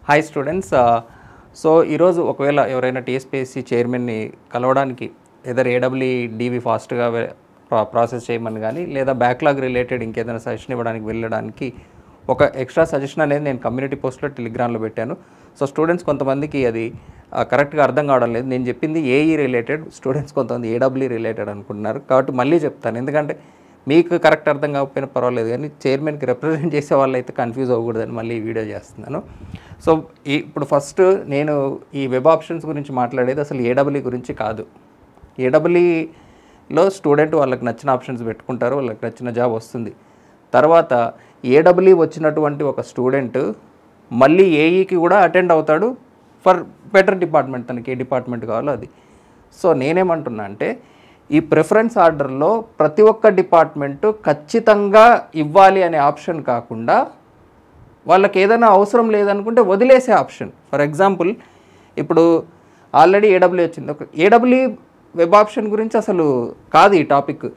Hi students. So ఈరోజు ఒకవేళ ఎవరైనా టీఎస్పీఎస్సీ చైర్మన్ని కలవడానికి ఏదర్ ఏడబ్ల్యూ డీవీ ఫాస్ట్గా ప్రాసెస్ చేయమని కానీ లేదా బ్యాక్లాగ్ రిలేటెడ్ ఇంకేదైనా సజెషన్ ఇవ్వడానికి వెళ్ళడానికి ఒక ఎక్స్ట్రా సజెషన్ అనేది నేను కమ్యూనిటీ పోస్ట్లో టెలిగ్రామ్లో పెట్టాను. సో స్టూడెంట్స్ కొంతమందికి అది కరెక్ట్గా అర్థం కావడం లేదు. నేను చెప్పింది ఏఈ రిలేటెడ్, స్టూడెంట్స్ కొంతమంది ఏడబ్ల్యూ రిలేటెడ్ అనుకుంటున్నారు. కాబట్టి మళ్ళీ చెప్తాను, ఎందుకంటే మీకు కరెక్ట్ అర్థం కాకపోయినా పర్వాలేదు, కానీ చైర్మన్కి రిప్రజెంట్ చేసే వాళ్ళు అయితే కన్ఫ్యూజ్ అవ్వకూడదని మళ్ళీ ఈ వీడియో చేస్తున్నాను. సో ఇప్పుడు ఫస్ట్ నేను ఈ వెబ్ ఆప్షన్స్ గురించి మాట్లాడేది అసలు ఏడబ్ల్యూ గురించి కాదు. ఏడబ్ల్యూలో స్టూడెంట్ వాళ్ళకి నచ్చిన ఆప్షన్స్ పెట్టుకుంటారు, వాళ్ళకి నచ్చిన జాబ్ వస్తుంది. తర్వాత ఏడబ్ల్యూ వచ్చినటువంటి ఒక స్టూడెంట్ మళ్ళీ ఏఈకి కూడా అటెండ్ అవుతాడు ఫర్ బెటర్ డిపార్ట్మెంట్, తనకి ఏ డిపార్ట్మెంట్ కావాలో అది. సో నేనేమంటున్నా అంటే ఈ ప్రిఫరెన్స్ ఆర్డర్లో ప్రతి ఒక్క డిపార్ట్మెంటు ఖచ్చితంగా ఇవ్వాలి అనే ఆప్షన్ కాకుండా వాళ్ళకి ఏదైనా అవసరం లేదనుకుంటే వదిలేసే ఆప్షన్. ఫర్ ఎగ్జాంపుల్ ఇప్పుడు ఆల్రెడీ ఏడబ్ల్యూ వచ్చింది, ఒక ఏడబ్ల్యూ వెబ్ ఆప్షన్ గురించి అసలు కాదు ఈ టాపిక్.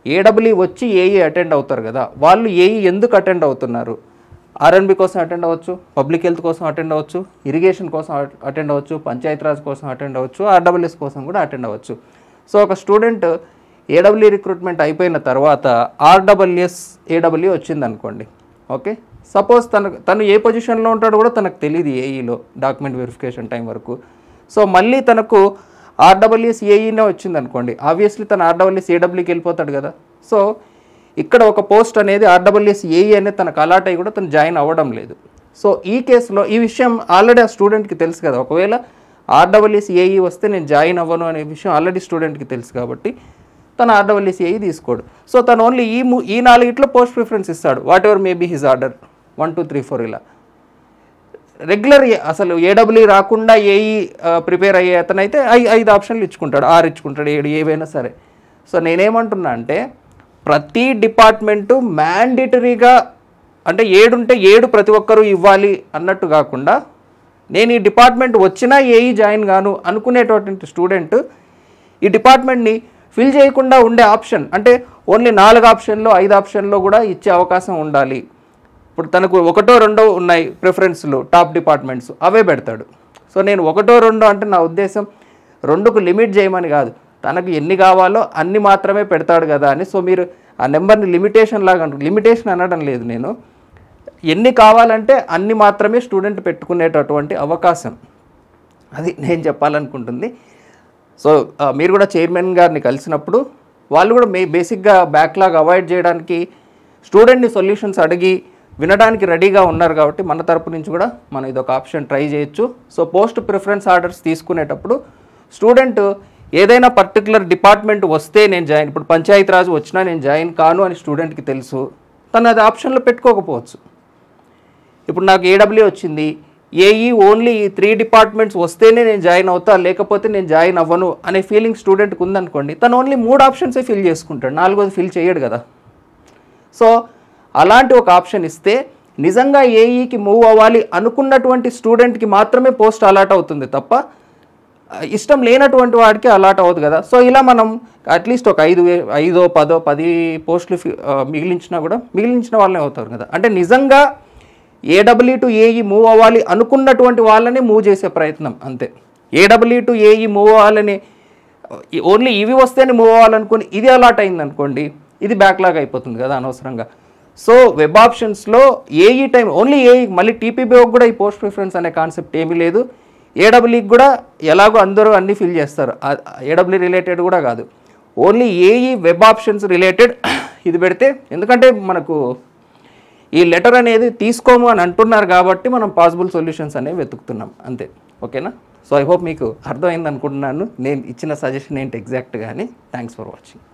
ఏడబ్ల్యూ వచ్చి ఏఈ అటెండ్ అవుతారు కదా, వాళ్ళు ఏఈ ఎందుకు అటెండ్ అవుతున్నారు? ఆర్ఎన్బి కోసం అటెండ్ అవ్వచ్చు, పబ్లిక్ హెల్త్ కోసం అటెండ్ అవ్వచ్చు, ఇరిగేషన్ కోసం అటెండ్ అవ్వచ్చు, పంచాయతీరాజ్ కోసం అటెండ్ అవ్వచ్చు, ఆర్డబ్ల్యూఎస్ కోసం కూడా అటెండ్ అవ్వచ్చు. సో ఒక స్టూడెంట్ ఏడబ్ల్యూ రిక్రూట్మెంట్ అయిపోయిన తర్వాత ఆర్డబ్ల్యూఎస్ ఏడబ్ల్యూ వచ్చిందనుకోండి, ఓకే, సపోజ్ తను ఏ పొజిషన్లో ఉంటాడో కూడా తనకు తెలియదు ఏఈలో డాక్యుమెంట్ వెరిఫికేషన్ టైం వరకు. సో మళ్ళీ తనకు ఆర్డబ్ల్యూఎస్ ఏఈనే వచ్చిందనుకోండి, ఆబ్వియస్లీ తను ఆర్డబ్ల్యూఎస్ ఏడబ్ల్యూకి వెళ్ళిపోతాడు కదా. సో ఇక్కడ ఒక పోస్ట్ అనేది ఆర్డబ్ల్యూఎస్ ఏఈ అనేది తనకు అలాట్ అయ్యి కూడా తను జాయిన్ అవ్వడం లేదు. సో ఈ కేసులో ఈ విషయం ఆల్రెడీ ఆ స్టూడెంట్కి తెలుసు కదా. ఒకవేళ ఆర్డబ్ల్యూఎస్ ఏఈ వస్తే నేను జాయిన్ అవ్వను అనే విషయం ఆల్రెడీ స్టూడెంట్కి తెలుసు కాబట్టి తను ఆర్డబ్ల్యూఎస్ ఏఈ తీసుకోడు. సో తను ఓన్లీ ఈ 4 పోస్ట్ ప్రిఫరెన్స్ ఇస్తాడు, what ever maybe his order 1 2 3 4 ఇలా. రెగ్యులర్ అసలు ఏడబ్ల్యూ రాకుండా ఏఈ ప్రిపేర్ అయ్యే అతనైతే 5 ఆప్షన్లు ఇచ్చుకుంటాడు, 6 ఇచ్చుకుంటాడు, 7 ఏవైనా సరే. సో నేనేమంటున్నా అంటే ప్రతి డిపార్ట్మెంటు మ్యాండేటరీగా అంటే 7 ఉంటే 7 ప్రతి ఒక్కరూ ఇవ్వాలి అన్నట్టు కాకుండా నేను ఈ డిపార్ట్మెంట్ వచ్చినా ఏఈ జాయిన్ గాను అనుకునేటటువంటి స్టూడెంట్ ఈ డిపార్ట్మెంట్ని ఫిల్ చేయకుండా ఉండే ఆప్షన్ అంటే ఓన్లీ 4 ఆప్షన్లో 5 ఆప్షన్లో కూడా ఇచ్చే అవకాశం ఉండాలి. ఇప్పుడు తనకు 1 2 ఉన్నాయి ప్రిఫరెన్స్లు టాప్ డిపార్ట్మెంట్స్, అవే పెడతాడు. సో నేను 1 2 అంటే నా ఉద్దేశం 2కు లిమిట్ చేయమని కాదు, తనకు ఎన్ని కావాలో అన్ని మాత్రమే పెడతాడు కదా అని. సో మీరు ఆ నెంబర్ని లిమిటేషన్ లాగా లిమిటేషన్ అనడం లేదు, నేను ఎన్ని కావాలంటే అన్ని మాత్రమే స్టూడెంట్ పెట్టుకునేటటువంటి అవకాశం, అది నేను చెప్పాలనుకుంటుంది. సో మీరు కూడా చైర్మన్ గారిని కలిసినప్పుడు వాళ్ళు కూడా బేసిక్గా బ్యాక్లాగ్ అవాయిడ్ చేయడానికి స్టూడెంట్ని సొల్యూషన్స్ అడిగి వినడానికి రెడీగా ఉన్నారు కాబట్టి మన తరపు నుంచి కూడా మనం ఇదొక ఆప్షన్ ట్రై చేయొచ్చు. సో పోస్ట్ ప్రిఫరెన్స్ ఆర్డర్స్ తీసుకునేటప్పుడు స్టూడెంట్ ఏదైనా పర్టికులర్ డిపార్ట్మెంట్ వస్తే నేను జాయిన్, ఇప్పుడు పంచాయతీరాజ్ వచ్చినా నేను జాయిన్ కాను అని స్టూడెంట్కి తెలుసు, తను అది ఆప్షన్లో పెట్టుకోకపోవచ్చు. ఇప్పుడు నాకు ఏడబ్ల్యూ వచ్చింది, ఏఈ ఓన్లీ ఈ 3 డిపార్ట్మెంట్స్ వస్తేనే నేను జాయిన్ అవుతా, లేకపోతే నేను జాయిన్ అవ్వను అనే ఫీలింగ్ స్టూడెంట్కి ఉందనుకోండి, తను ఓన్లీ 3 ఆప్షన్సే ఫిల్ చేసుకుంటాడు, 4వది ఫిల్ చేయడు కదా. సో అలాంటి ఒక ఆప్షన్ ఇస్తే నిజంగా ఏఈకి మూవ్ అవ్వాలి అనుకున్నటువంటి స్టూడెంట్కి మాత్రమే పోస్ట్ అలాట్ అవుతుంది తప్ప ఇష్టం లేనటువంటి వాడికి అలాట్ అవ్వదు కదా. సో ఇలా మనం అట్లీస్ట్ ఒక 5 10 పోస్టులు మిగిలించినా కూడా మిగిలించిన వాళ్ళనే అవుతారు కదా. అంటే నిజంగా ఏడబ్ల్యూ టు ఏఈ మూవ్ అవ్వాలి అనుకున్నటువంటి వాళ్ళని మూవ్ చేసే ప్రయత్నం అంతే. ఏడబ్ల్యూ టు ఏఈ మూవ్ అవ్వాలని ఓన్లీ ఇవి వస్తేనే మూవ్ అవ్వాలనుకుని ఇది అలాట్ అయింది అనుకోండి, ఇది బ్యాక్లాగ్ అయిపోతుంది కదా అనవసరంగా. సో వెబ్ ఆప్షన్స్లో ఏఈ టైం ఓన్లీ ఏఈ, మళ్ళీ టీపీబీఓకి కూడా ఈ పోస్ట్ ప్రిఫరెన్స్ అనే కాన్సెప్ట్ ఏమీ లేదు. ఏడబ్ల్యూకి కూడా ఎలాగో అందరూ అన్నీ ఫిల్ చేస్తారు, ఏడబ్ల్యూ రిలేటెడ్ కూడా కాదు, only AE web options related ఇది పెడితే, ఎందుకంటే మనకు ఈ లెటర్ అనేది తీసుకోము అని అంటున్నారు కాబట్టి మనం పాసిబుల్ సొల్యూషన్స్ అనేవి వెతుకుతున్నాం అంతే. ఓకేనా? సో ఐ హోప్ మీకు అర్థమైంది అనుకుంటున్నాను నేను ఇచ్చిన సజెషన్ ఏంటి ఎగ్జాక్ట్గా అని. Thanks for watching.